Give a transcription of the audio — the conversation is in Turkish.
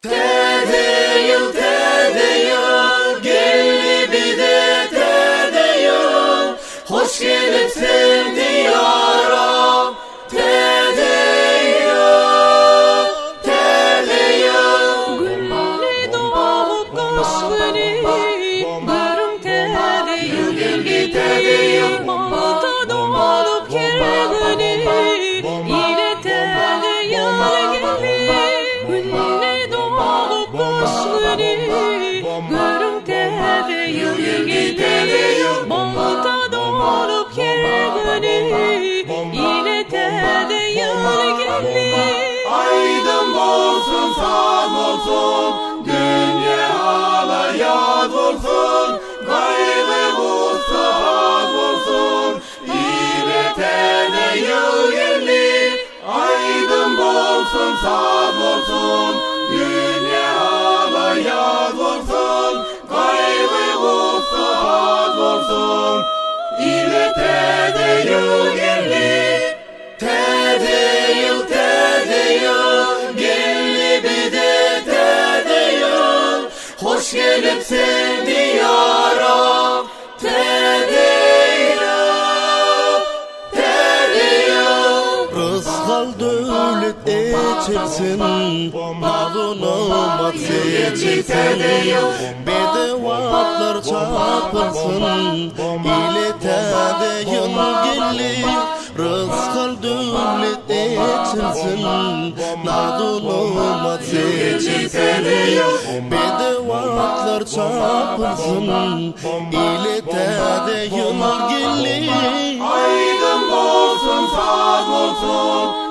Tedeyül, gelli bir de tedeyül, hoş gelipsin diyara. Tedeyül, Gülli doğup kuşları, barım tedeyül geldi tedeyül, balta doğup kergini, ile tedeyül geldi. Gülli doğup kuşları, barım tedeyül geldi tedeyül, balta doğup kergini, ile tedeyül geldi. aydın olsun, sağ olsun, dünya hala yad olsun, gayrı olsa az olsun, ile tedeyül geldi. Aydın olsun, sağ olsun, dünya hala yad olsun, gayrı olsa az olsun, ile tedeyül geldi. Tedeyül, gelli bir de tedeyül, hoş gelipsin diyara. Tedeyül, Rızkal dövlet eçilsin, malunu seçilsin, bedevatlar çapılsın, ile tedeyül gelli. Rızkal dövlet eçilsin, malunu seçilsin, bedevatlar çapılsın, ile tedeyül gelli. aydın olsun, sağ olsun,